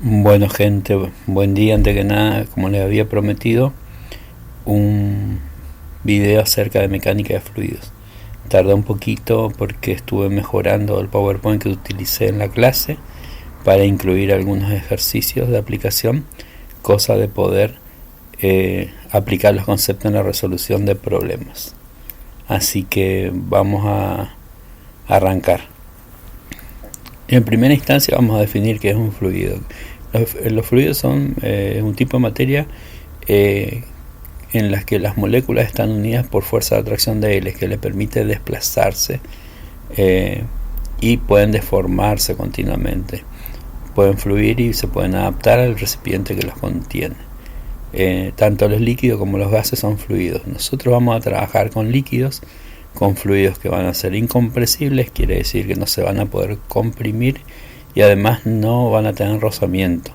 Bueno, gente, buen día. Antes que nada, como les había prometido, un video acerca de mecánica de fluidos. Tardé un poquito porque estuve mejorando el PowerPoint que utilicé en la clase para incluir algunos ejercicios de aplicación, cosa de poder aplicar los conceptos en la resolución de problemas. Así que vamos a arrancar. En primera instancia vamos a definir qué es un fluido. Los fluidos son un tipo de materia en las que las moléculas están unidas por fuerza de atracción de L, que le permite desplazarse y pueden deformarse continuamente. Pueden fluir y se pueden adaptar al recipiente que los contiene. Tanto los líquidos como los gases son fluidos. Nosotros vamos a trabajar con líquidos, con fluidos que van a ser incompresibles, quiere decir que no se van a poder comprimir y además no van a tener rozamiento.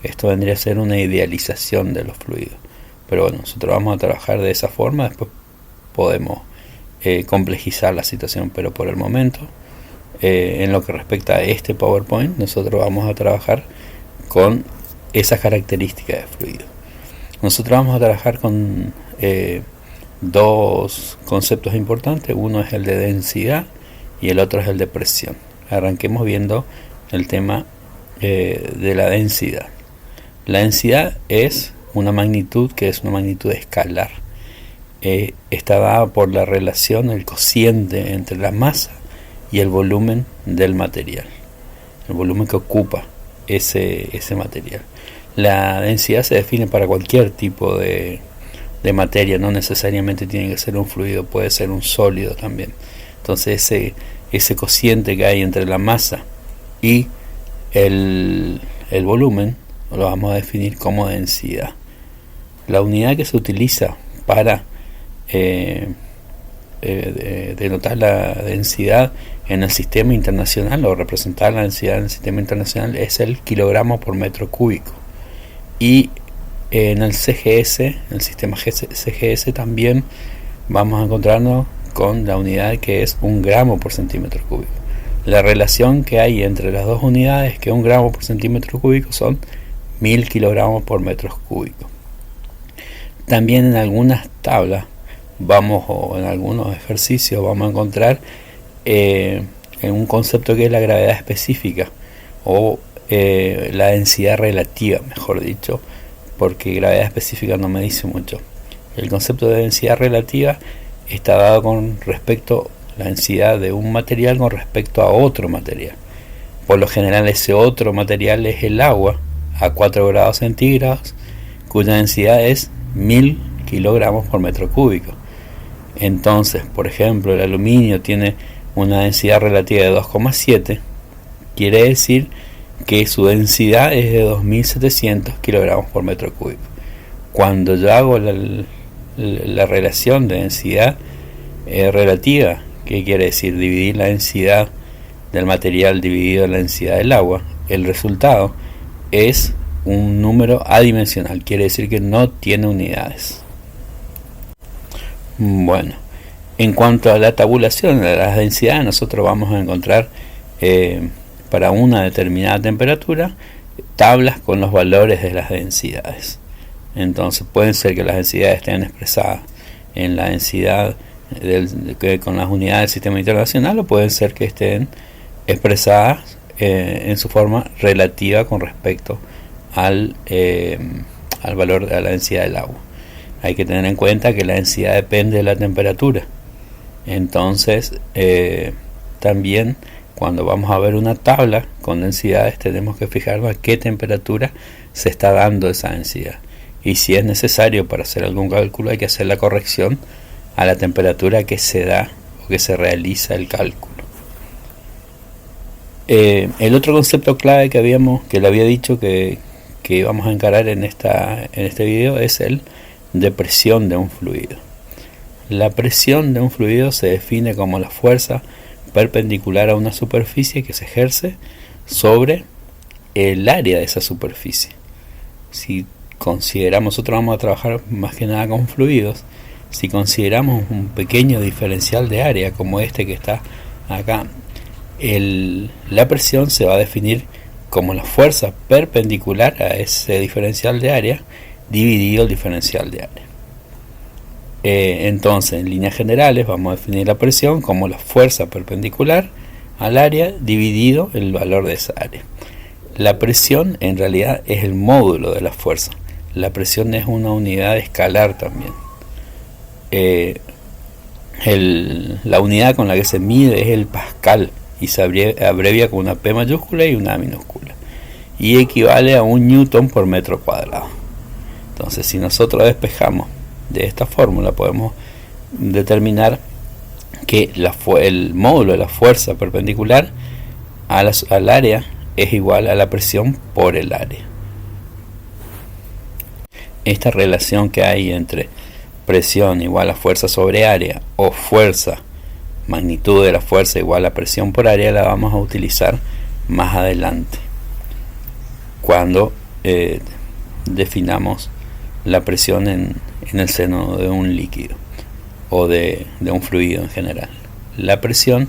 Esto vendría a ser una idealización de los fluidos, pero bueno, nosotros vamos a trabajar de esa forma. Después podemos complejizar la situación, pero por el momento en lo que respecta a este PowerPoint nosotros vamos a trabajar con esas características de fluido. Nosotros vamos a trabajar con dos conceptos importantes. Uno es el de densidad y el otro es el de presión. Arranquemos viendo el tema de la densidad. La densidad es una magnitud que es una magnitud escalar. Está dada por la relación, el cociente entre la masa y el volumen del material, el volumen que ocupa ese material. La densidad se define para cualquier tipo de materia, no necesariamente tiene que ser un fluido, puede ser un sólido también. Entonces ese cociente que hay entre la masa y el volumen lo vamos a definir como densidad. La unidad que se utiliza para denotar la densidad en el sistema internacional o representar la densidad en el sistema internacional es el kilogramo por metro cúbico. Y en el CGS, el sistema CGS, también vamos a encontrarnos con la unidad que es 1 gramo por centímetro cúbico. La relación que hay entre las dos unidades, que 1 gramo por centímetro cúbico, son 1000 kilogramos por metro cúbico. También en algunas tablas o en algunos ejercicios vamos a encontrar en un concepto que es la gravedad específica o la densidad relativa, mejor dicho, porque gravedad específica no me dice mucho. El concepto de densidad relativa está dado con respecto a la densidad de un material con respecto a otro material. Por lo general ese otro material es el agua a 4 grados centígrados, cuya densidad es 1000 kilogramos por metro cúbico. Entonces, por ejemplo, el aluminio tiene una densidad relativa de 2,7, quiere decir que su densidad es de 2700 kilogramos por metro cúbico. Cuando yo hago la relación de densidad relativa, ¿qué quiere decir? Dividir la densidad del material dividido la densidad del agua, el resultado es un número adimensional, quiere decir que no tiene unidades. Bueno, en cuanto a la tabulación de las densidades, nosotros vamos a encontrar para una determinada temperatura tablas con los valores de las densidades. Entonces pueden ser que las densidades estén expresadas en la densidad con las unidades del sistema internacional, o pueden ser que estén expresadas en su forma relativa con respecto al valor de la densidad del agua. Hay que tener en cuenta que la densidad depende de la temperatura. Entonces también cuando vamos a ver una tabla con densidades tenemos que fijarnos a qué temperatura se está dando esa densidad, y si es necesario para hacer algún cálculo hay que hacer la corrección a la temperatura que se da o que se realiza el cálculo. El otro concepto clave que le había dicho que íbamos a encarar en este video es el de presión de un fluido. La presión de un fluido se define como la fuerza perpendicular a una superficie que se ejerce sobre el área de esa superficie. Si consideramos, nosotros vamos a trabajar más que nada con fluidos, si consideramos un pequeño diferencial de área como este que está acá, la presión se va a definir como la fuerza perpendicular a ese diferencial de área dividido el diferencial de área. Entonces, en líneas generales, vamos a definir la presión como la fuerza perpendicular al área dividido el valor de esa área. La presión en realidad es el módulo de la fuerza. La presión es una unidad escalar también. La unidad con la que se mide es el pascal y se abrevia con una P mayúscula y una A minúscula, y equivale a 1 newton por metro cuadrado. Entonces, si nosotros despejamos de esta fórmula, podemos determinar que el módulo de la fuerza perpendicular al área es igual a la presión por el área. Esta relación que hay entre presión igual a fuerza sobre área o fuerza, magnitud de la fuerza igual a presión por área, la vamos a utilizar más adelante cuando definamos la presión en el seno de un líquido o de un fluido en general. La presión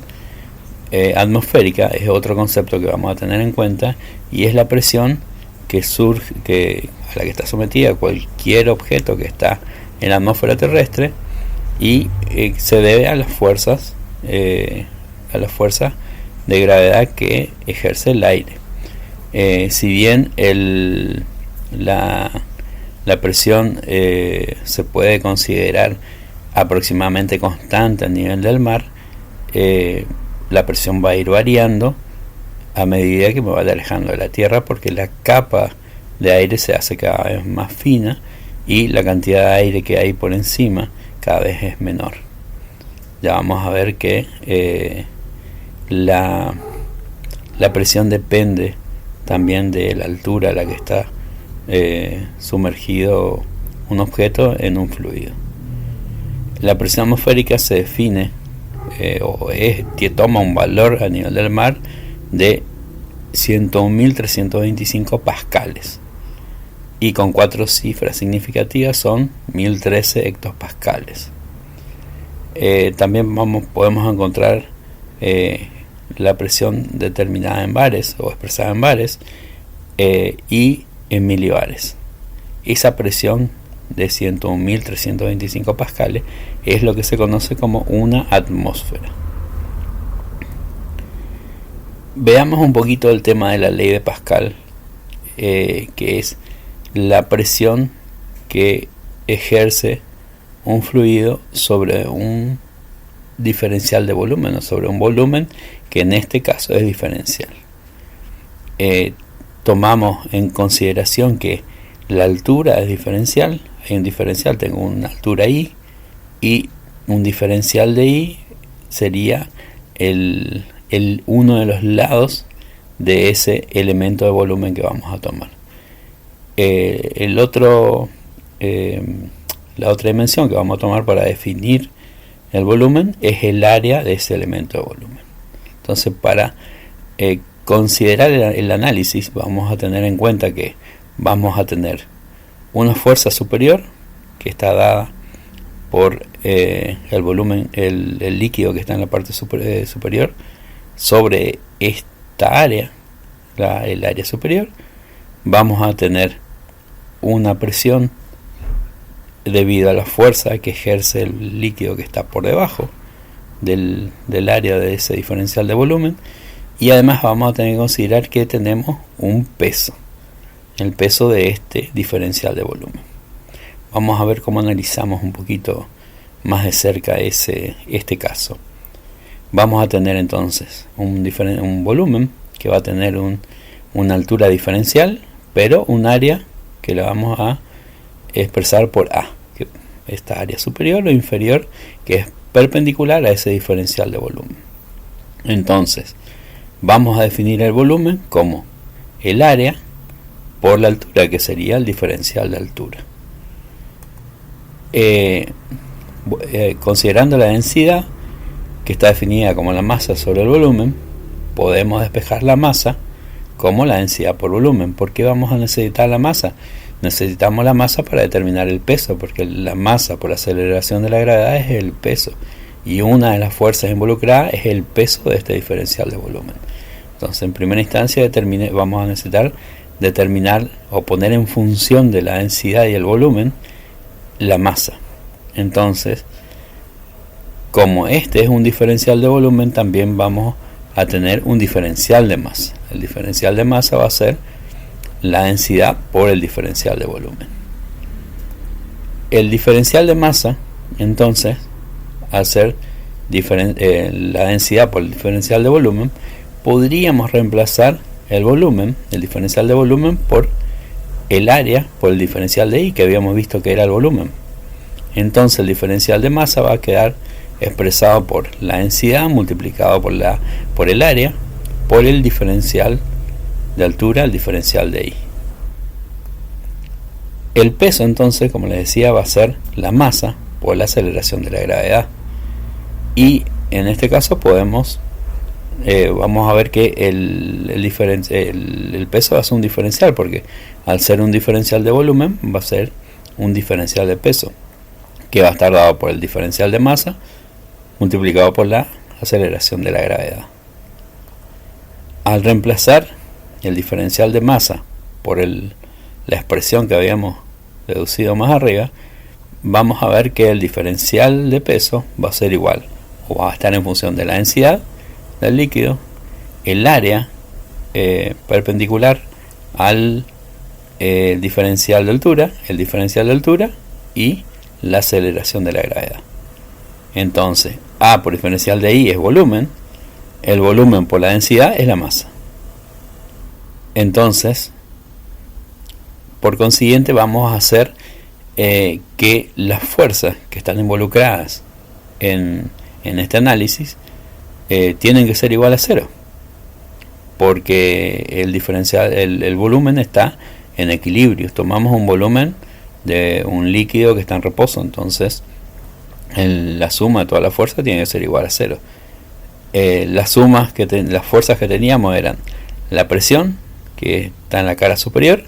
atmosférica es otro concepto que vamos a tener en cuenta, y es la presión a la que está sometida cualquier objeto que está en la atmósfera terrestre, y se debe a las fuerzas de gravedad que ejerce el aire. Si bien la presión se puede considerar aproximadamente constante a nivel del mar, la presión va a ir variando a medida que me vaya alejando de la Tierra, porque la capa de aire se hace cada vez más fina y la cantidad de aire que hay por encima cada vez es menor. Ya vamos a ver que la presión depende también de la altura a la que está sumergido un objeto en un fluido. La presión atmosférica se define toma un valor a nivel del mar de 101.325 pascales, y con 4 cifras significativas son 1013 hectopascales. También podemos encontrar la presión determinada en bares o expresada en bares y en milibares. Esa presión de 101.325 pascales es lo que se conoce como una atmósfera. Veamos un poquito el tema de la ley de Pascal, que es la presión que ejerce un fluido sobre un diferencial de volumen, o sobre un volumen que en este caso es diferencial. Tomamos en consideración que la altura es diferencial. Hay un diferencial, tengo una altura I, y un diferencial de I sería uno de los lados de ese elemento de volumen que vamos a tomar. La otra dimensión que vamos a tomar para definir el volumen es el área de ese elemento de volumen. Entonces, para considerar el análisis, vamos a tener en cuenta que vamos a tener una fuerza superior que está dada por el volumen, el líquido que está en la parte superior sobre esta área, el área superior. Vamos a tener una presión debido a la fuerza que ejerce el líquido que está por debajo del área de ese diferencial de volumen, y además vamos a tener que considerar que tenemos un peso, el peso de este diferencial de volumen. Vamos a ver cómo analizamos un poquito más de cerca este caso. Vamos a tener entonces un volumen que va a tener una altura diferencial, pero un área que la vamos a expresar por A, que esta área superior o inferior, que es perpendicular a ese diferencial de volumen. Entonces, vamos a definir el volumen como el área por la altura, que sería el diferencial de altura. Considerando la densidad, que está definida como la masa sobre el volumen, podemos despejar la masa como la densidad por volumen. ¿Por qué vamos a necesitar la masa? Necesitamos la masa para determinar el peso, porque la masa por aceleración de la gravedad es el peso, y una de las fuerzas involucradas es el peso de este diferencial de volumen. Entonces, en primera instancia vamos a necesitar determinar o poner en función de la densidad y el volumen la masa. Entonces, como este es un diferencial de volumen, también vamos a tener un diferencial de masa. El diferencial de masa va a ser la densidad por el diferencial de volumen. El diferencial de masa, entonces, al ser la densidad por el diferencial de volumen, podríamos reemplazar el volumen, el diferencial de volumen, por el área por el diferencial de I, que habíamos visto que era el volumen. Entonces el diferencial de masa va a quedar expresado por la densidad multiplicado por el área por el diferencial de altura, el diferencial de I. El peso, entonces, como les decía, va a ser la masa por la aceleración de la gravedad. Y en este caso vamos a ver que el peso va a ser un diferencial, porque al ser un diferencial de volumen va a ser un diferencial de peso, que va a estar dado por el diferencial de masa multiplicado por la aceleración de la gravedad. Al reemplazar el diferencial de masa por la expresión que habíamos deducido más arriba, vamos a ver que el diferencial de peso va a ser igual, o va a estar en función de la densidad del líquido, el área perpendicular al diferencial de altura, el diferencial de altura y la aceleración de la gravedad. Entonces, A por diferencial de I es volumen, el volumen por la densidad es la masa. Entonces, por consiguiente, vamos a hacer que las fuerzas que están involucradas en este análisis tienen que ser igual a cero, porque el volumen está en equilibrio. Tomamos un volumen de un líquido que está en reposo, entonces la suma de toda la fuerza tiene que ser igual a cero. Las fuerzas que teníamos eran la presión, que está en la cara superior,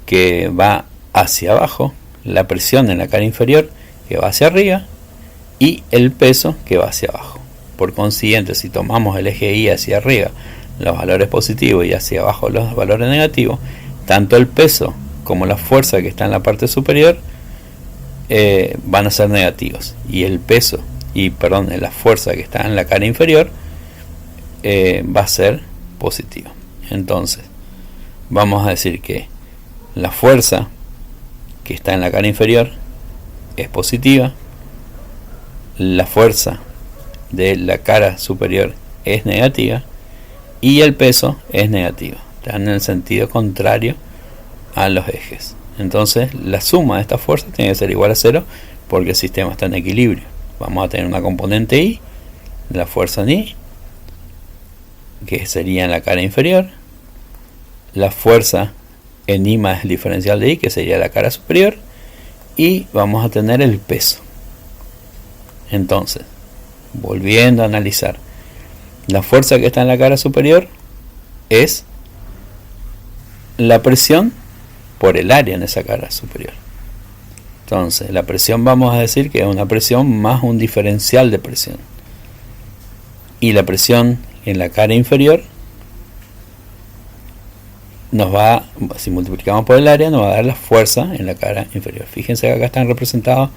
que va hacia abajo, la presión en la cara inferior, que va hacia arriba, y el peso, que va hacia abajo. Por consiguiente, si tomamos el eje Y hacia arriba los valores positivos y hacia abajo los valores negativos, tanto el peso como la fuerza que está en la parte superior van a ser negativos, y la fuerza que está en la cara inferior va a ser positiva. Entonces vamos a decir que la fuerza que está en la cara inferior es positiva, la fuerza de la cara superior es negativa y el peso es negativo, están en el sentido contrario a los ejes. Entonces la suma de estas fuerzas tiene que ser igual a cero, porque el sistema está en equilibrio. Vamos a tener una componente I, la fuerza en I, que sería en la cara inferior, la fuerza en I más el diferencial de I, que sería la cara superior, y vamos a tener el peso. Entonces, volviendo a analizar, la fuerza que está en la cara superior es la presión por el área en esa cara superior. Entonces, la presión vamos a decir que es una presión más un diferencial de presión. Y la presión en la cara inferior si multiplicamos por el área, nos va a dar la fuerza en la cara inferior. Fíjense que acá están representados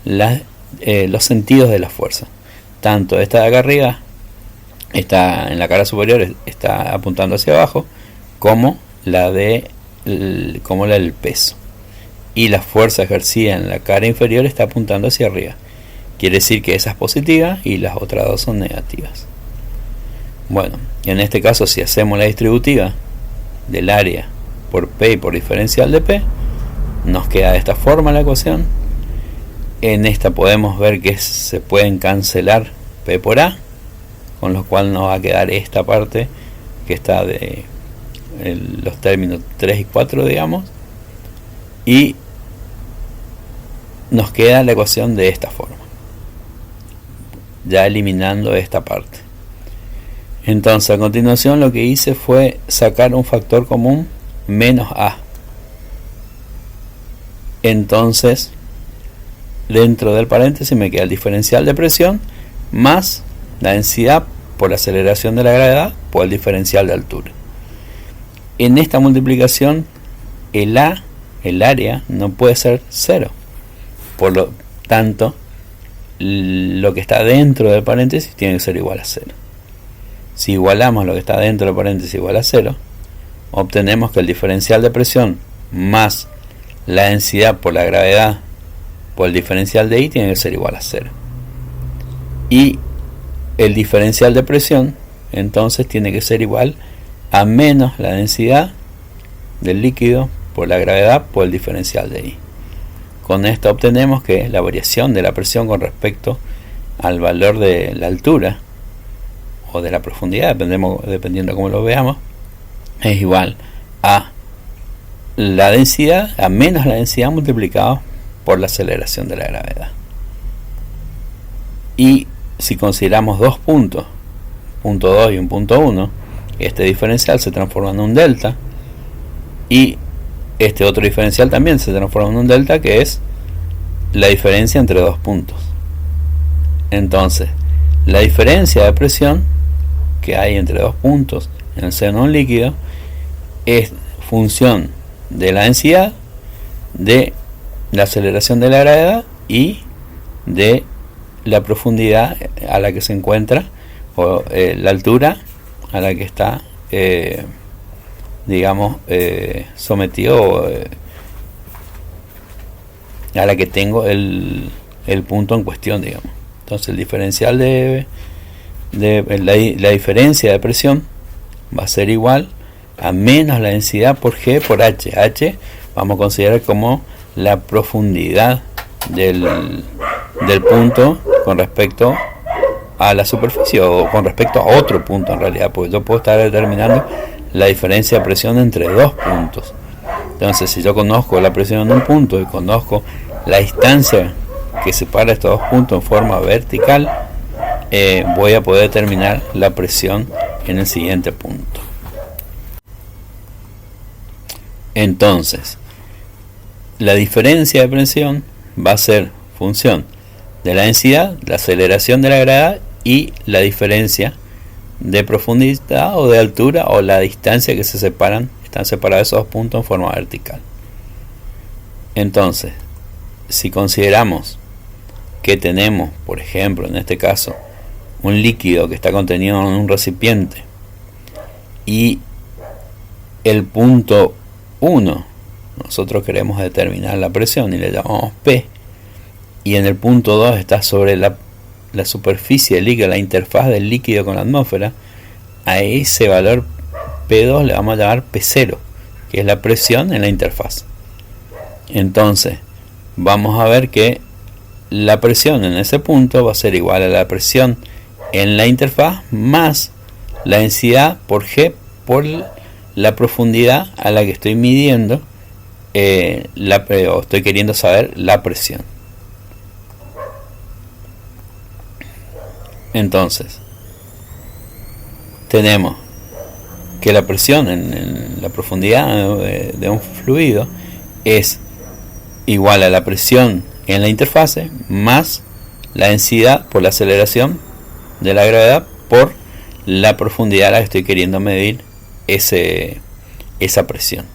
los sentidos de la fuerza. Tanto esta de acá arriba, está en la cara superior, está apuntando hacia abajo, como la del peso. Y la fuerza ejercida en la cara inferior está apuntando hacia arriba. Quiere decir que esa es positiva y las otras dos son negativas. Bueno, en este caso, si hacemos la distributiva del área por P y por diferencial de P, nos queda de esta forma la ecuación. En esta podemos ver que se pueden cancelar P por A, con lo cual nos va a quedar esta parte que está de los términos 3 y 4, digamos, y nos queda la ecuación de esta forma, ya eliminando esta parte. Entonces, a continuación lo que hice fue sacar un factor común menos A. Entonces, dentro del paréntesis me queda el diferencial de presión más la densidad por la aceleración de la gravedad por el diferencial de altura. En esta multiplicación el área no puede ser 0, por lo tanto lo que está dentro del paréntesis tiene que ser igual a 0. Si igualamos lo que está dentro del paréntesis igual a 0, obtenemos que el diferencial de presión más la densidad por la gravedad por el diferencial de I tiene que ser igual a 0. Y el diferencial de presión entonces tiene que ser igual a menos la densidad del líquido por la gravedad por el diferencial de I. Con esto obtenemos que la variación de la presión con respecto al valor de la altura o de la profundidad, dependiendo de cómo lo veamos, es igual a la densidad, a menos la densidad multiplicado por la aceleración de la gravedad. Y si consideramos dos puntos, punto 2 y un punto 1, este diferencial se transforma en un delta, y este otro diferencial también se transforma en un delta, que es la diferencia entre dos puntos. Entonces, la diferencia de presión que hay entre dos puntos en el seno de un líquido es función de la densidad, de la aceleración de la gravedad y de la profundidad a la que se encuentra, o la altura a la que está sometido, a la que tengo el punto en cuestión, digamos. Entonces el diferencial de la diferencia de presión va a ser igual a menos la densidad por G por H. H vamos a considerar como la profundidad del punto con respecto a la superficie, o con respecto a otro punto en realidad, porque yo puedo estar determinando la diferencia de presión entre dos puntos. Entonces, si yo conozco la presión en un punto y conozco la distancia que separa estos dos puntos en forma vertical, voy a poder determinar la presión en el siguiente punto. Entonces, la diferencia de presión va a ser función de la densidad, la aceleración de la gravedad y la diferencia de profundidad o de altura, o la distancia que están separados esos dos puntos en forma vertical. Entonces, si consideramos que tenemos, por ejemplo, en este caso, un líquido que está contenido en un recipiente, y el punto 1 nosotros queremos determinar la presión y le llamamos P, y en el punto 2 está sobre la superficie del líquido, la interfaz del líquido con la atmósfera, a ese valor P2 le vamos a llamar P0, que es la presión en la interfaz. Entonces vamos a ver que la presión en ese punto va a ser igual a la presión en la interfaz más la densidad por G por la profundidad a la que estoy midiendo, o estoy queriendo saber la presión. Entonces, tenemos que la presión en la profundidad de un fluido es igual a la presión en la interfase más la densidad por la aceleración de la gravedad por la profundidad a la que estoy queriendo medir esa presión,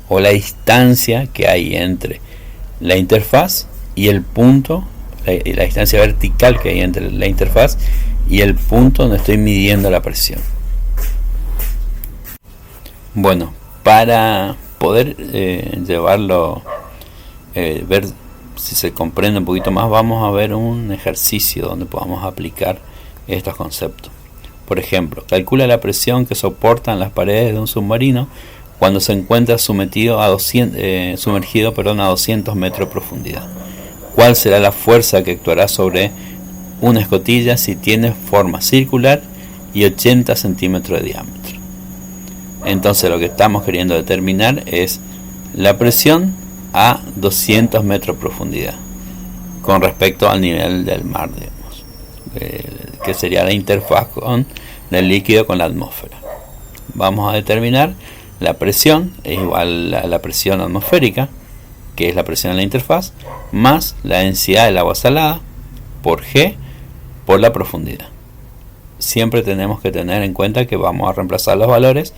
o la distancia que hay entre la interfaz y el punto, la distancia vertical que hay entre la interfaz y el punto donde estoy midiendo la presión. Bueno, para poder llevarlo, ver si se comprende un poquito más, vamos a ver un ejercicio donde podamos aplicar estos conceptos. Por ejemplo, calcula la presión que soportan las paredes de un submarino cuando se encuentra sumergido a 200 metros de profundidad. ¿Cuál será la fuerza que actuará sobre una escotilla si tiene forma circular y 80 centímetros de diámetro? Entonces lo que estamos queriendo determinar es la presión a 200 metros de profundidad con respecto al nivel del mar, digamos, que sería la interfaz del líquido con la atmósfera. Vamos a determinar la presión es igual a la presión atmosférica, que es la presión en la interfaz, más la densidad del agua salada por G por la profundidad. siempre tenemos que tener en cuenta que vamos a reemplazar los valores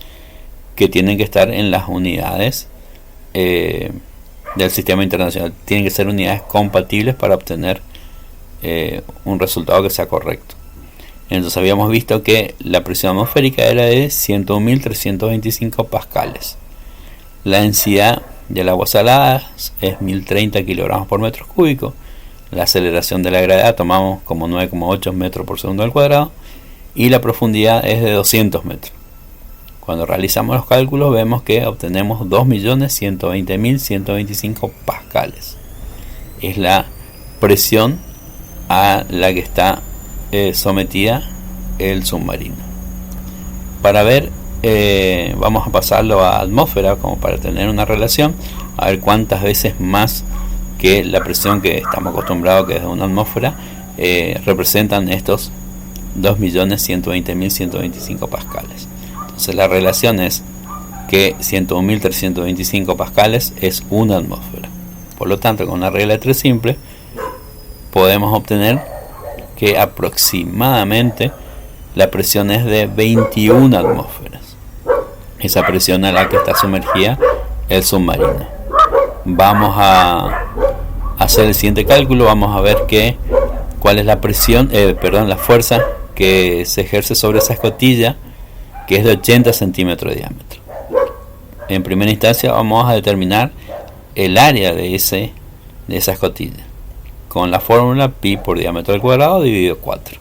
que tienen que estar en las unidades del sistema internacional. Tienen que ser unidades compatibles para obtener un resultado que sea correcto. Entonces habíamos visto que la presión atmosférica era de 101.325 pascales. La densidad del agua salada es 1030 kilogramos por metro cúbico. La aceleración de la gravedad tomamos como 9,8 metros por segundo al cuadrado. Y la profundidad es de 200 metros. Cuando realizamos los cálculos vemos que obtenemos 2.120.125 pascales. Es la presión a la que está sometida el submarino. Para ver, vamos a pasarlo a atmósfera como para tener una relación, a ver cuántas veces más que la presión que estamos acostumbrados, que es de una atmósfera, representan estos 2.120.125 pascales. Entonces la relación es que 101.325 pascales es una atmósfera. Por lo tanto, con una regla de 3 simple podemos obtener que aproximadamente la presión es de 21 atmósferas. Esa presión a la que está sumergida el submarino. Vamos a hacer el siguiente cálculo. Vamos a ver cuál es la presión, la fuerza que se ejerce sobre esa escotilla, que es de 80 centímetros de diámetro. En primera instancia vamos a determinar el área de esa escotilla con la fórmula pi por diámetro al cuadrado dividido 4.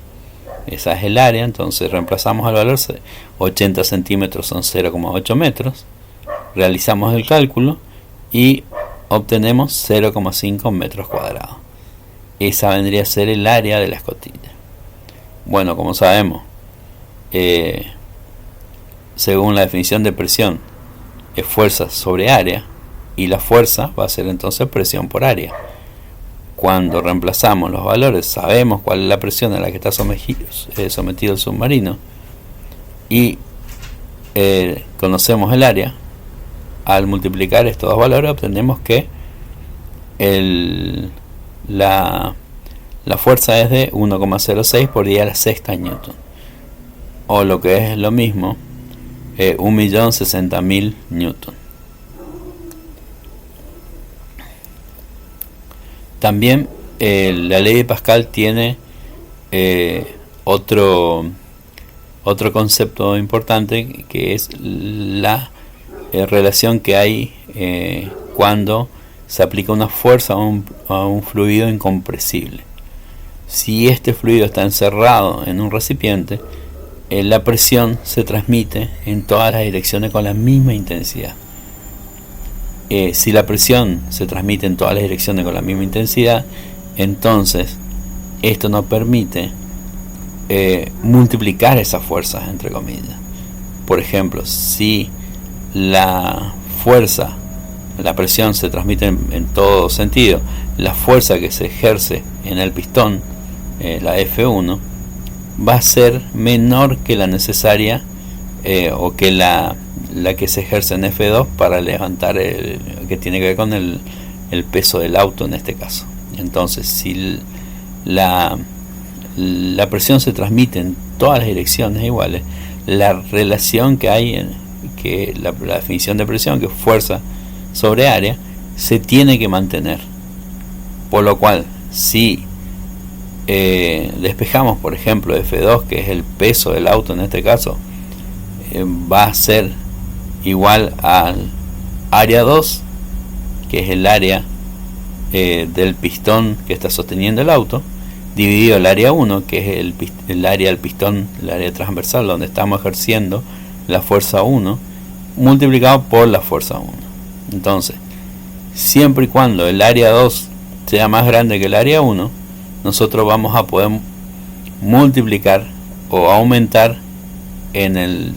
Esa es el área. Entonces reemplazamos el valor, 80 centímetros son 0,8 metros. Realizamos el cálculo y obtenemos 0,5 metros cuadrados. Esa vendría a ser el área de la escotilla. Bueno, como sabemos, según la definición de presión, es fuerza sobre área, y la fuerza va a ser entonces presión por área. Cuando reemplazamos los valores, sabemos cuál es la presión a la que está sometido el submarino, y conocemos el área. Al multiplicar estos dos valores obtenemos que la fuerza es de 1,06 por 10 a la sexta newton, o lo que es lo mismo, 1.060.000 newton. También la ley de Pascal tiene otro concepto importante, que es la relación que hay cuando se aplica una fuerza a un fluido incompresible. Si este fluido está encerrado en un recipiente, la presión se transmite en todas las direcciones con la misma intensidad. Si la presión se transmite en todas las direcciones con la misma intensidad, entonces esto nos permite multiplicar esas fuerzas, entre comillas. Por ejemplo, si la presión se transmite en todo sentido, la fuerza que se ejerce en el pistón, la F1, va a ser menor que la necesaria o que la que se ejerce en F2 para levantar que tiene que ver con el peso del auto en este caso. Entonces, si la presión se transmite en todas las direcciones iguales, la relación que hay la definición de presión, que es fuerza sobre área, se tiene que mantener. Por lo cual, si despejamos, por ejemplo, F2, que es el peso del auto en este caso, va a ser igual al área 2, que es el área del pistón que está sosteniendo el auto, dividido el área 1, que es el área del pistón, el área transversal donde estamos ejerciendo la fuerza 1, multiplicado por la fuerza 1. Entonces, siempre y cuando el área 2 sea más grande que el área 1, nosotros vamos a poder multiplicar o aumentar en el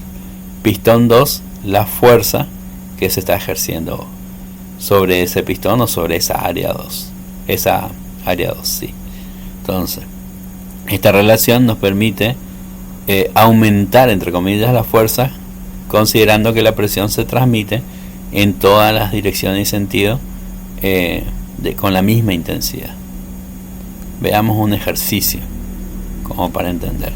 pistón 2 la fuerza que se está ejerciendo sobre ese pistón o sobre esa área 2. Esa área 2, sí. Entonces, esta relación nos permite aumentar, entre comillas, la fuerza, considerando que la presión se transmite en todas las direcciones y sentidos con la misma intensidad. Veamos un ejercicio como para entender.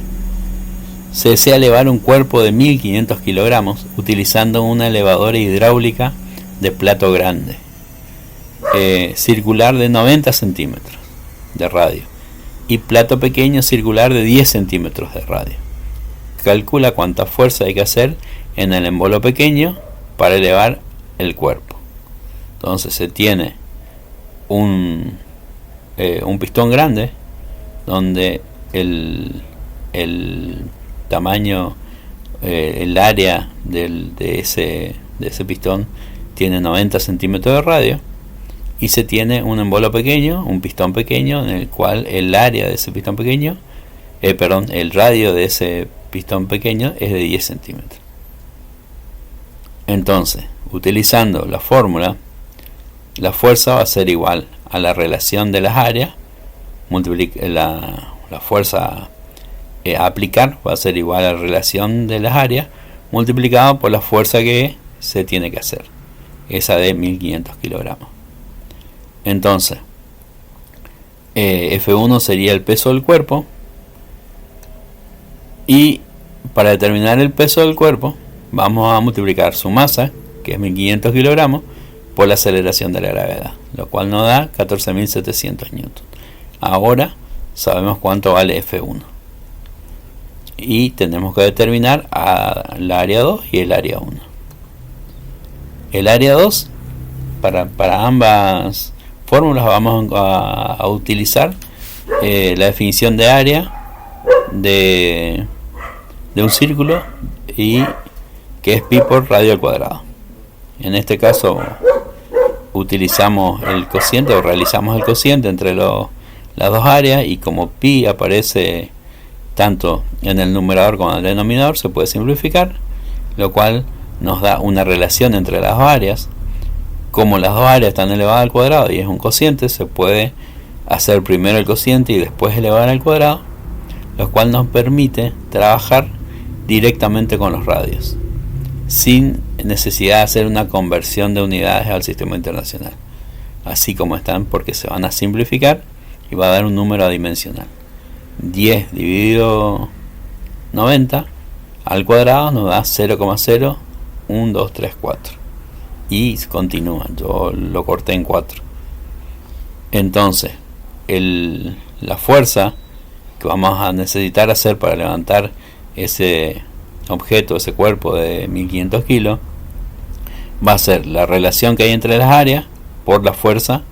Se desea elevar un cuerpo de 1500 kilogramos utilizando una elevadora hidráulica de plato grande, circular de 90 centímetros de radio y plato pequeño circular de 10 centímetros de radio. Calcula cuánta fuerza hay que hacer en el embolo pequeño para elevar el cuerpo. Entonces se tiene un pistón grande donde el tamaño, el área de ese pistón tiene 90 centímetros de radio, y se tiene un embolo pequeño, un pistón pequeño, en el cual el área de ese pistón pequeño, el radio de ese pistón pequeño es de 10 centímetros. Entonces, utilizando la fórmula, la fuerza va a ser igual a la relación de las áreas, la fuerza a aplicar va a ser igual a la relación de las áreas multiplicado por la fuerza que se tiene que hacer, esa de 1500 kilogramos. Entonces, F1 sería el peso del cuerpo, y para determinar el peso del cuerpo vamos a multiplicar su masa, que es 1500 kilogramos, por la aceleración de la gravedad, lo cual nos da 14.700 newton. Ahora sabemos cuánto vale F1 y tenemos que determinar el área 2 y el área 1. El área 2, para ambas fórmulas vamos a utilizar la definición de área de un círculo, y que es pi por radio al cuadrado. En este caso utilizamos el cociente, o realizamos el cociente entre las dos áreas, y como pi aparece tanto en el numerador como en el denominador, se puede simplificar, lo cual nos da una relación entre las dos áreas. Como las dos áreas están elevadas al cuadrado y es un cociente, se puede hacer primero el cociente y después elevar al cuadrado, lo cual nos permite trabajar directamente con los radios, sin necesidad de hacer una conversión de unidades al sistema internacional, así como están, porque se van a simplificar y va a dar un número adimensional. 10 dividido 90 al cuadrado nos da 0,01234, y continúa, yo lo corté en 4. Entonces la fuerza que vamos a necesitar hacer para levantar ese objeto, ese cuerpo de 1500 kilos, va a ser la relación que hay entre las áreas por la fuerza,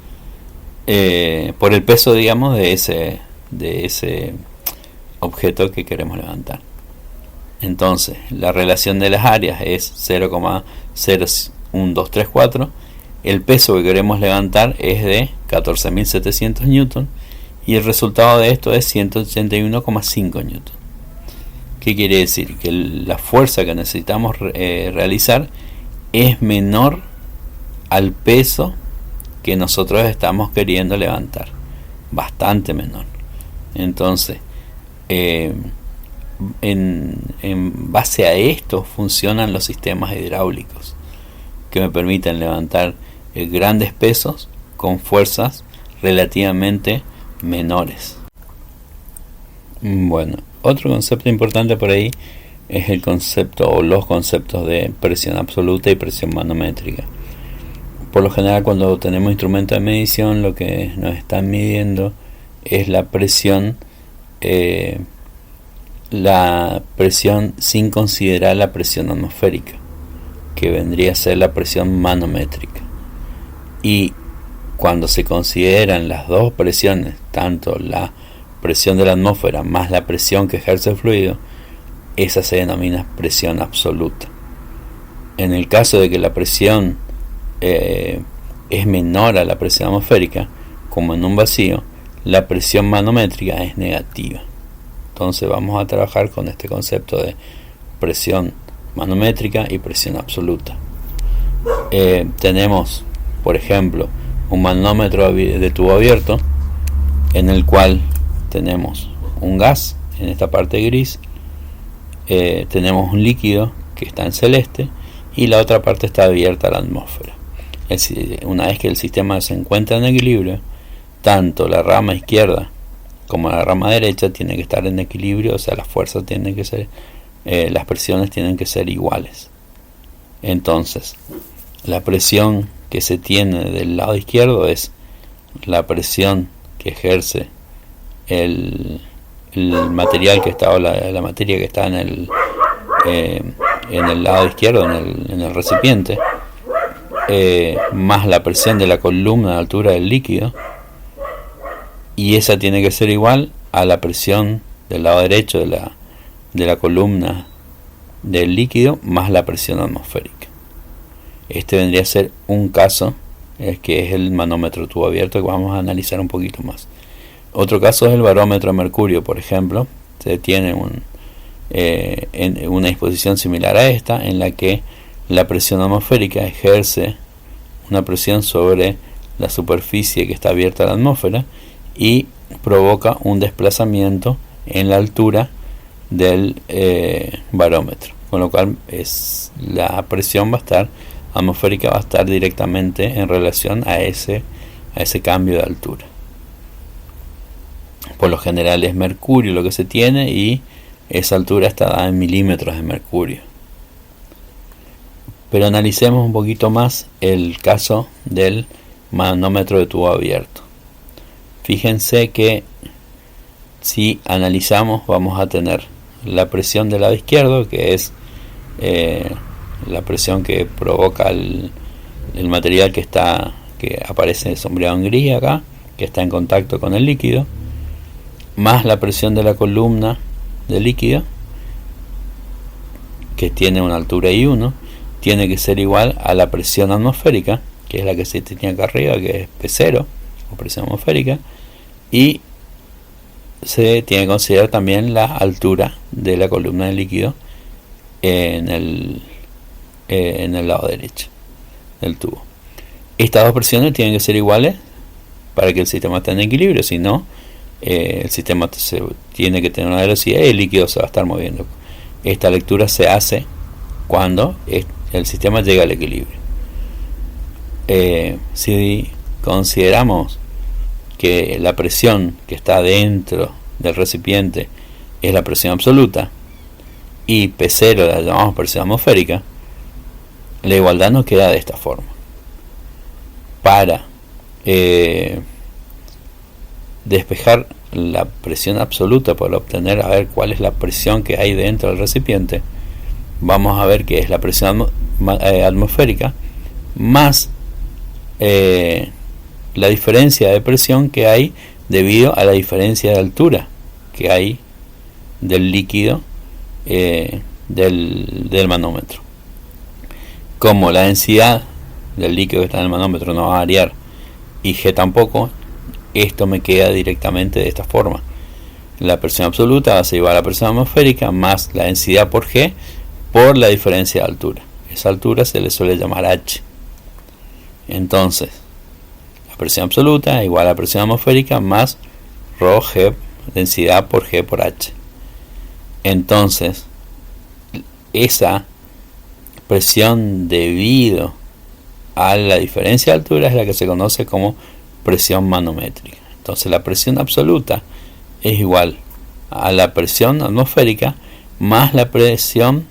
por el peso, digamos, de ese objeto que queremos levantar. Entonces la relación de las áreas es 0,01234, el peso que queremos levantar es de 14.700 newton, y el resultado de esto es 181,5 newton. ¿Qué quiere decir? Que la fuerza que necesitamos realizar es menor al peso que nosotros estamos queriendo levantar, bastante menor. Entonces, en base a esto funcionan los sistemas hidráulicos, que me permiten levantar grandes pesos con fuerzas relativamente menores. Bueno, otro concepto importante por ahí es el concepto, o los conceptos, de presión absoluta y presión manométrica. Por lo general, cuando tenemos instrumentos de medición, lo que nos están midiendo es la presión sin considerar la presión atmosférica, que vendría a ser la presión manométrica. Y cuando se consideran las dos presiones, tanto la presión de la atmósfera más la presión que ejerce el fluido, esa se denomina presión absoluta. En el caso de que la presión es menor a la presión atmosférica, como en un vacío, la presión manométrica es negativa. Entonces vamos a trabajar con este concepto de presión manométrica y presión absoluta. Tenemos, por ejemplo, un manómetro de tubo abierto, en el cual tenemos un gas en esta parte gris, tenemos un líquido que está en celeste, y la otra parte está abierta a la atmósfera. Una vez que el sistema se encuentra en equilibrio, tanto la rama izquierda como la rama derecha, tiene que estar en equilibrio, o sea, las fuerzas tienen que ser, las presiones tienen que ser iguales. Entonces, la presión que se tiene del lado izquierdo es la presión que ejerce el material que está, o la materia que está en el lado izquierdo, en el recipiente, más la presión de la columna de altura del líquido, y esa tiene que ser igual a la presión del lado derecho de la columna del líquido más la presión atmosférica. Este vendría a ser un caso, que es el manómetro tubo abierto, que vamos a analizar un poquito más. Otro caso es el barómetro de mercurio, por ejemplo. Se tiene en una disposición similar a esta, en la que la presión atmosférica ejerce una presión sobre la superficie que está abierta a la atmósfera y provoca un desplazamiento en la altura del barómetro, con lo cual la presión atmosférica va a estar directamente en relación a ese cambio de altura. Por lo general es mercurio lo que se tiene, y esa altura está dada en milímetros de mercurio. Pero analicemos un poquito más el caso del manómetro de tubo abierto. Fíjense que si analizamos, vamos a tener la presión del lado izquierdo, que es la presión que provoca el material que aparece sombreado en gris acá, que está en contacto con el líquido, más la presión de la columna del líquido, que tiene una altura I1, tiene que ser igual a la presión atmosférica, que es la que se tenía acá arriba, que es P0, o presión atmosférica, y se tiene que considerar también la altura de la columna del líquido en el lado derecho del tubo. Estas dos presiones tienen que ser iguales para que el sistema esté en equilibrio, si no, el sistema tiene que tener una velocidad y el líquido se va a estar moviendo. Esta lectura se hace cuando el sistema llega al equilibrio. Si consideramos que la presión que está dentro del recipiente es la presión absoluta y P0 la llamamos presión atmosférica, la igualdad nos queda de esta forma. Para despejar la presión absoluta, para obtener a ver cuál es la presión que hay dentro del recipiente, vamos a ver que es la presión atmosférica más la diferencia de presión que hay debido a la diferencia de altura que hay del líquido del manómetro. Como la densidad del líquido que está en el manómetro no va a variar y G tampoco, esto me queda directamente de esta forma. La presión absoluta va a ser igual a la presión atmosférica más la densidad por G por la diferencia de altura. Esa altura se le suele llamar H. Entonces, la presión absoluta es igual a la presión atmosférica más ρ G, densidad por G por H. Entonces, esa presión debido a la diferencia de altura es la que se conoce como presión manométrica. Entonces la presión absoluta es igual a la presión atmosférica más la presión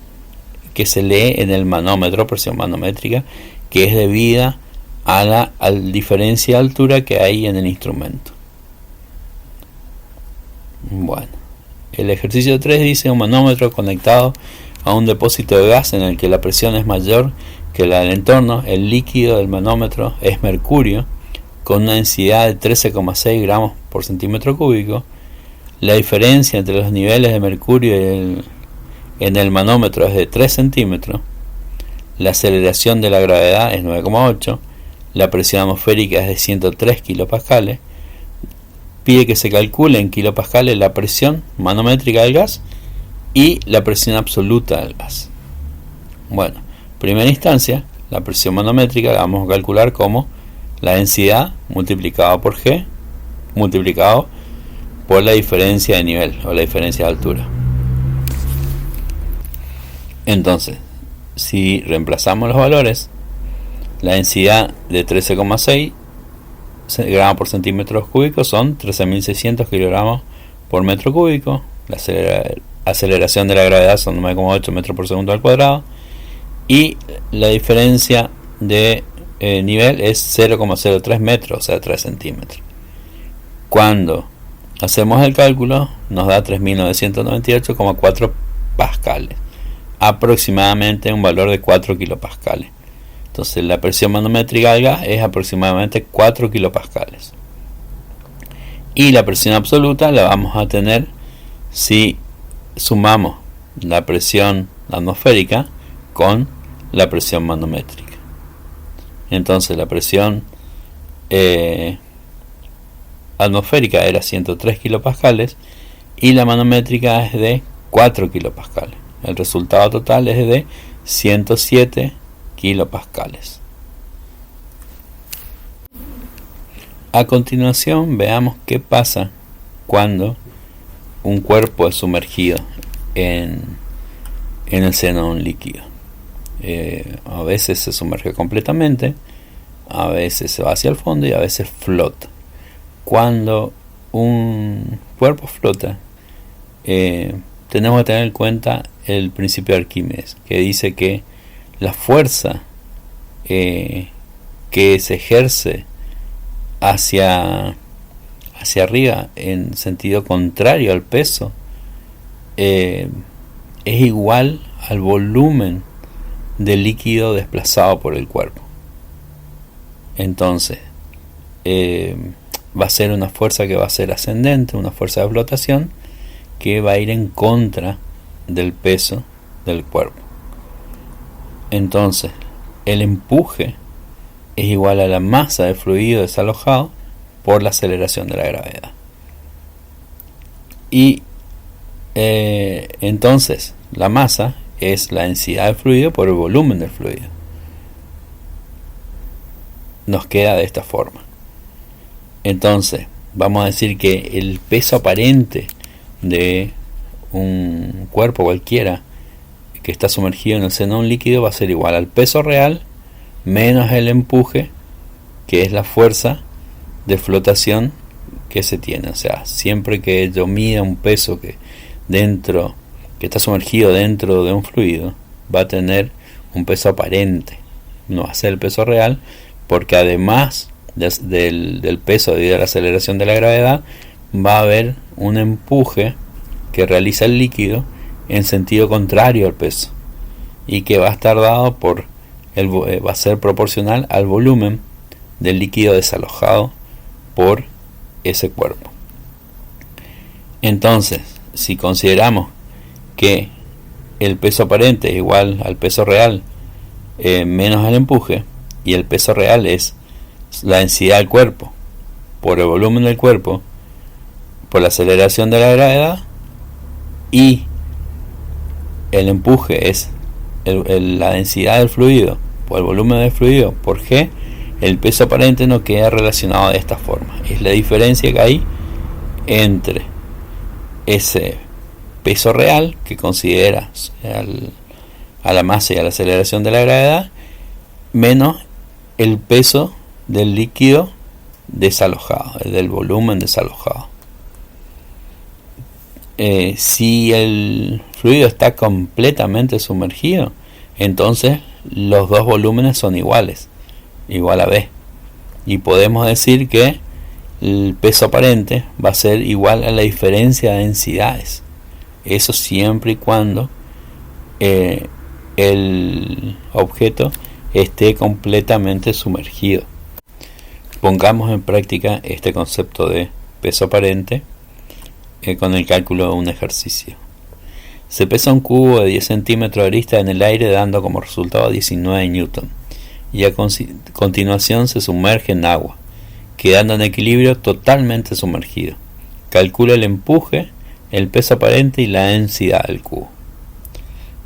que se lee en el manómetro, presión manométrica, que es debida a la diferencia de altura que hay en el instrumento. Bueno, el ejercicio 3 dice: un manómetro conectado a un depósito de gas en el que la presión es mayor que la del entorno. El líquido del manómetro es mercurio con una densidad de 13,6 gramos por centímetro cúbico. La diferencia entre los niveles de mercurio en el manómetro es de 3 centímetros. La aceleración de la gravedad es 9,8. La presión atmosférica es de 103 kilopascales. Pide que se calcule en kilopascales la presión manométrica del gas y la presión absoluta del gas. Bueno, en primera instancia, la presión manométrica la vamos a calcular como la densidad multiplicado por G multiplicado por la diferencia de nivel o la diferencia de altura. Entonces, si reemplazamos los valores, la densidad de 13,6 gramos por centímetros cúbicos son 13.600 kilogramos por metro cúbico. La aceleración de la gravedad son 9,8 metros por segundo al cuadrado. Y la diferencia de nivel es 0,03 metros, o sea 3 centímetros. Cuando hacemos el cálculo nos da 3.998,4 pascales, aproximadamente un valor de 4 kilopascales. Entonces la presión manométrica del gas es aproximadamente 4 kilopascales. Y la presión absoluta la vamos a tener si sumamos la presión atmosférica con la presión manométrica. Entonces la presión atmosférica era 103 kilopascales y la manométrica es de 4 kilopascales. El resultado total es de 107 kilopascales. A continuación veamos qué pasa cuando un cuerpo es sumergido en el seno de un líquido. A veces se sumerge completamente, a veces se va hacia el fondo y a veces flota. Cuando un cuerpo flota, tenemos que tener en cuenta el principio de Arquímedes, que dice que la fuerza que se ejerce hacia arriba en sentido contrario al peso es igual al volumen del líquido desplazado por el cuerpo. Entonces va a ser una fuerza que va a ser ascendente, una fuerza de flotación que va a ir en contra del peso del cuerpo. Entonces el empuje es igual a la masa de fluido desalojado por la aceleración de la gravedad. Y entonces la masa es la densidad del fluido por el volumen del fluido. Nos queda de esta forma. Entonces vamos a decir que el peso aparente de un cuerpo cualquiera que está sumergido en el seno de un líquido va a ser igual al peso real menos el empuje, que es la fuerza de flotación que se tiene. O sea, siempre que yo mida un peso que está sumergido dentro de un fluido, va a tener un peso aparente, no va a ser el peso real, porque además del peso debido a la aceleración de la gravedad, va a haber un empuje que realiza el líquido en sentido contrario al peso, y que va a estar dado por va a ser proporcional al volumen del líquido desalojado por ese cuerpo. Entonces, si consideramos que el peso aparente es igual al peso real menos el empuje, y el peso real es la densidad del cuerpo por el volumen del cuerpo por la aceleración de la gravedad, y el empuje es la densidad del fluido por el volumen del fluido por G, el peso aparente no queda relacionado de esta forma. Es la diferencia que hay entre ese peso real que considera a la masa y a la aceleración de la gravedad menos el peso del líquido desalojado, del volumen desalojado. Si el fluido está completamente sumergido, entonces los dos volúmenes son iguales, igual a B, y podemos decir que el peso aparente va a ser igual a la diferencia de densidades. Eso siempre y cuando el objeto esté completamente sumergido. Pongamos en práctica este concepto de peso aparente con el cálculo de un ejercicio. Se pesa un cubo de 10 centímetros de arista en el aire, dando como resultado 19 newton, y a continuación se sumerge en agua, quedando en equilibrio totalmente sumergido. Calcula el empuje, el peso aparente y la densidad del cubo.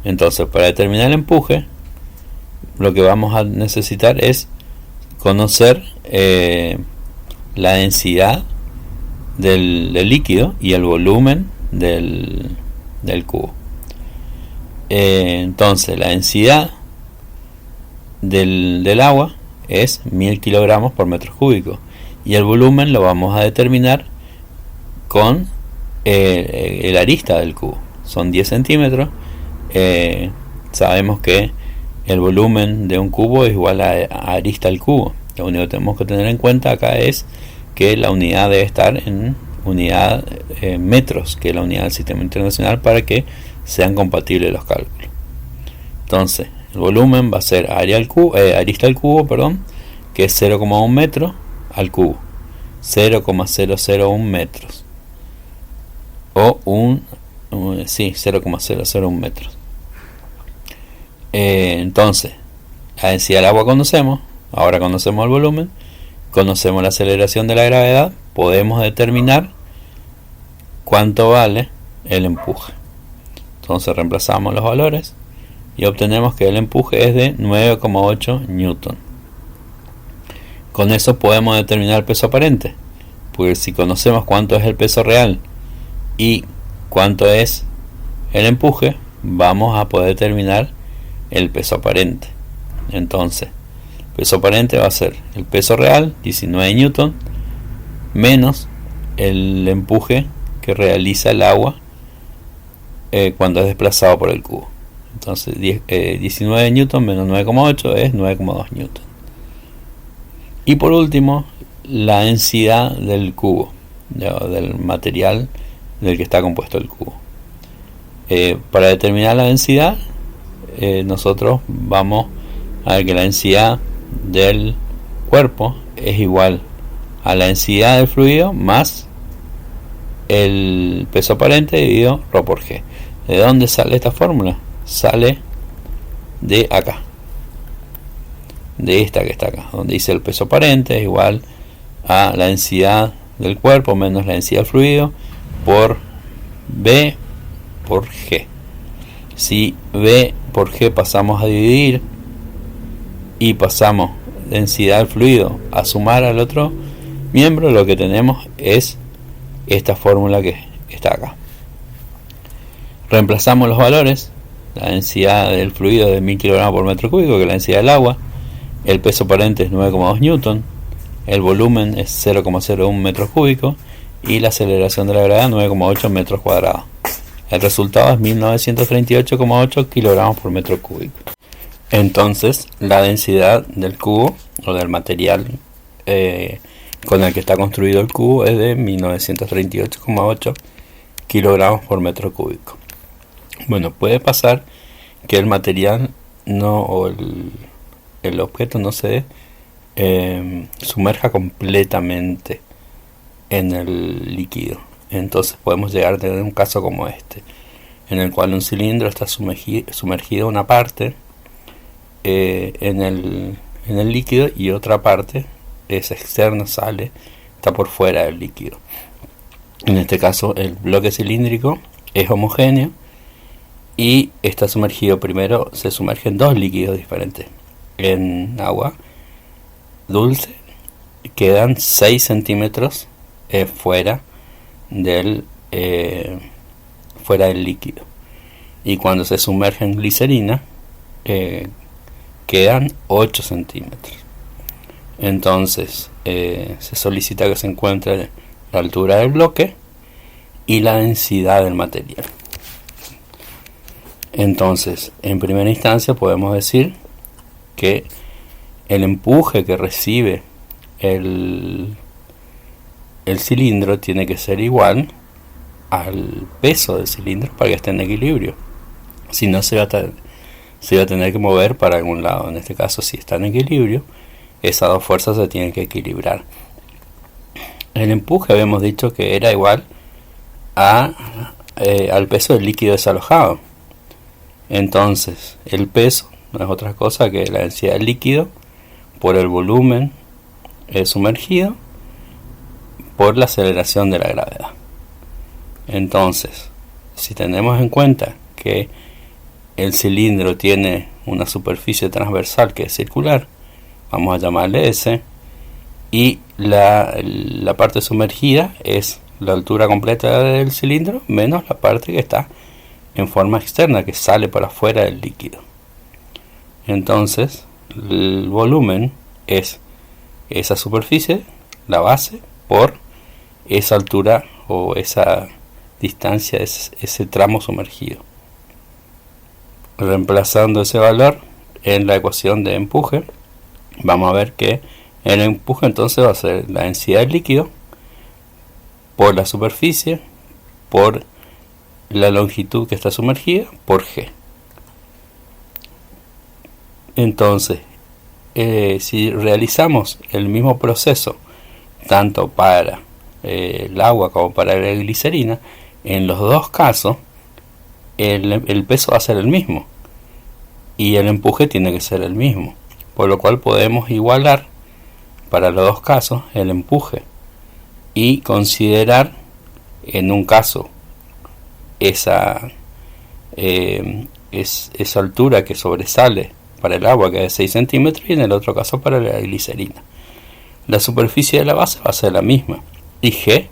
Entonces, para determinar el empuje, lo que vamos a necesitar es conocer la densidad del líquido y el volumen del cubo. Entonces la densidad del agua es 1000 kilogramos por metro cúbico, y el volumen lo vamos a determinar con el arista del cubo. Son 10 centímetros. Sabemos que el volumen de un cubo es igual a arista al cubo. Lo único que tenemos que tener en cuenta acá es que la unidad debe estar en unidad metros, que es la unidad del sistema internacional, para que sean compatibles los cálculos. Entonces, el volumen va a ser arista al cubo, que es 0,1 metro al cubo, 0,001 metros, o 0,001 metros. Entonces, la densidad del agua conocemos, ahora conocemos el volumen, conocemos la aceleración de la gravedad, podemos determinar cuánto vale el empuje. Entonces reemplazamos los valores y obtenemos que el empuje es de 9,8 newton. Con eso podemos determinar el peso aparente, porque si conocemos cuánto es el peso real y cuánto es el empuje, vamos a poder determinar el peso aparente. Entonces, el peso aparente va a ser el peso real, 19 newton, menos el empuje que realiza el agua cuando es desplazado por el cubo. Entonces 19 newton menos 9,8 es 9,2 newton. Y por último, la densidad del cubo, del material del que está compuesto el cubo. Para determinar la densidad, nosotros vamos a ver que la densidad del cuerpo es igual a la densidad del fluido más el peso aparente dividido ρ por g. ¿De dónde sale esta fórmula? Sale de acá, de esta que está acá, donde dice el peso aparente es igual a la densidad del cuerpo menos la densidad del fluido por B por G. Si B por G pasamos a dividir y pasamos densidad del fluido a sumar al otro miembro, lo que tenemos es esta fórmula que está acá. Reemplazamos los valores. La densidad del fluido es de 1000 kg por metro cúbico, que es la densidad del agua. El peso aparente es 9,2 newton. El volumen es 0,01 metros cúbicos. Y la aceleración de la gravedad 9,8 metros cuadrados. El resultado es 1938,8 kilogramos por metro cúbico. Entonces, la densidad del cubo o del material con el que está construido el cubo es de 1938,8 kilogramos por metro cúbico. Bueno, puede pasar que el material o el objeto no se sumerja completamente en el líquido. Entonces podemos llegar a tener un caso como este, en el cual un cilindro está sumergido una parte en el líquido y otra parte es externa, está por fuera del líquido. En este caso el bloque cilíndrico es homogéneo y está sumergido. Primero se sumergen dos líquidos diferentes en agua dulce, quedan 6 centímetros fuera del líquido, y cuando se sumerge en glicerina quedan 8 centímetros. Entonces se solicita que se encuentre la altura del bloque y la densidad del material. Entonces, en primera instancia podemos decir que el empuje que recibe el cilindro tiene que ser igual al peso del cilindro para que esté en equilibrio. Si no, se va a tener que mover para algún lado. En este caso, si está en equilibrio, esas dos fuerzas se tienen que equilibrar. El empuje habíamos dicho que era igual al peso del líquido desalojado. Entonces, el peso no es otra cosa que la densidad del líquido por el volumen sumergido por la aceleración de la gravedad. Entonces, si tenemos en cuenta que el cilindro tiene una superficie transversal que es circular, vamos a llamarle S, y la parte sumergida es la altura completa del cilindro menos la parte que está en forma externa, que sale para afuera del líquido. Entonces el volumen es esa superficie, la base, por esa altura o esa distancia es ese tramo sumergido. Reemplazando ese valor en la ecuación de empuje, vamos a ver que el empuje entonces va a ser la densidad del líquido por la superficie, por la longitud que está sumergida, por G. Entonces, si realizamos el mismo proceso tanto para el agua como para la glicerina, en los dos casos el peso va a ser el mismo y el empuje tiene que ser el mismo, por lo cual podemos igualar para los dos casos el empuje y considerar en un caso esa altura que sobresale para el agua, que es de 6 centímetros, y en el otro caso para la glicerina. La superficie de la base va a ser la misma y G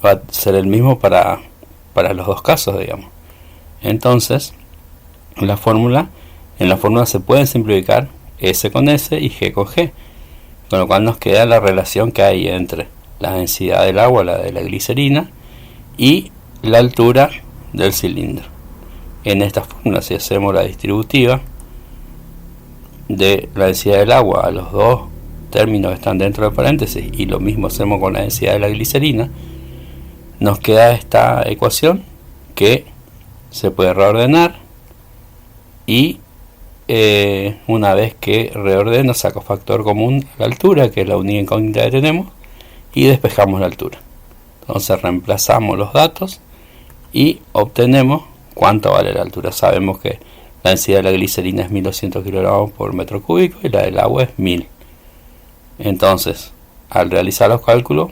va a ser el mismo para los dos casos, digamos. Entonces, en la fórmula se pueden simplificar S con S y G con G, con lo cual nos queda la relación que hay entre la densidad del agua, la de la glicerina, y la altura del cilindro. En esta fórmula, si hacemos la distributiva de la densidad del agua a los dos términos que están dentro de paréntesis, y lo mismo hacemos con la densidad de la glicerina, nos queda esta ecuación que se puede reordenar y una vez que reordeno saco factor común a la altura, que es la única incógnita que tenemos, y despejamos la altura. Entonces reemplazamos los datos y obtenemos cuánto vale la altura. Sabemos que la densidad de la glicerina es 1200 kilogramos por metro cúbico y la del agua es 1000. Entonces, al realizar los cálculos,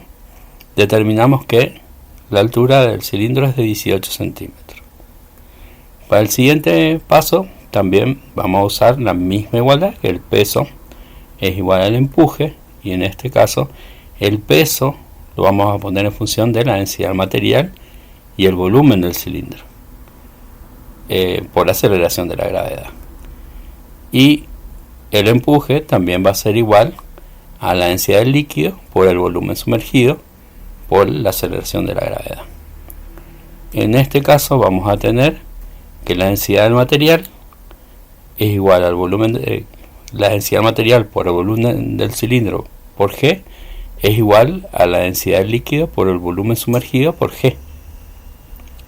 determinamos que la altura del cilindro es de 18 centímetros. Para el siguiente paso, también vamos a usar la misma igualdad, que el peso es igual al empuje, y en este caso, el peso lo vamos a poner en función de la densidad del material y el volumen del cilindro, por la aceleración de la gravedad. Y el empuje también va a ser igual a la densidad del líquido por el volumen sumergido por la aceleración de la gravedad. En este caso vamos a tener que la densidad del material es igual al volumen la densidad del material por el volumen del cilindro por G es igual a la densidad del líquido por el volumen sumergido por G.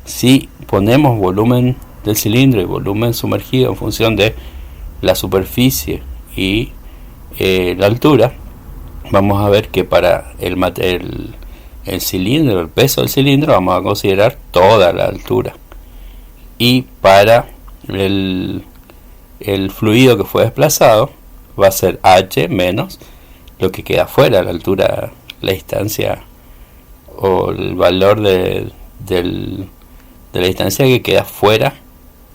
Si ponemos volumen del cilindro y volumen sumergido en función de la superficie y la altura, vamos a ver que para el cilindro, el peso del cilindro, vamos a considerar toda la altura, y para el fluido que fue desplazado va a ser H menos lo que queda fuera, la altura, la distancia o el valor de la distancia que queda fuera,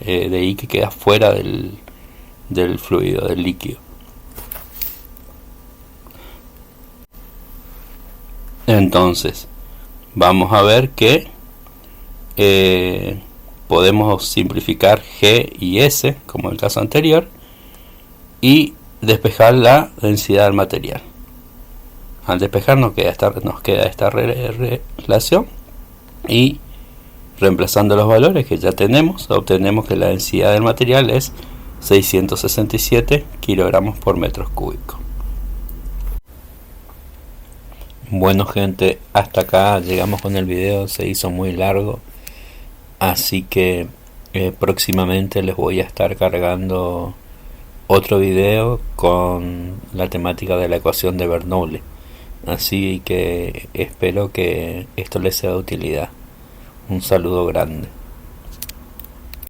de I que queda fuera del fluido, del líquido. Entonces, vamos a ver que podemos simplificar G y S, como en el caso anterior, y despejar la densidad del material. Al despejar nos queda esta relación, y reemplazando los valores que ya tenemos, obtenemos que la densidad del material es 667 kilogramos por metro cúbico. Bueno, gente, hasta acá llegamos con el video. Se hizo muy largo, así que próximamente les voy a estar cargando otro video con la temática de la ecuación de Bernoulli, así que espero que esto les sea de utilidad. Un saludo grande.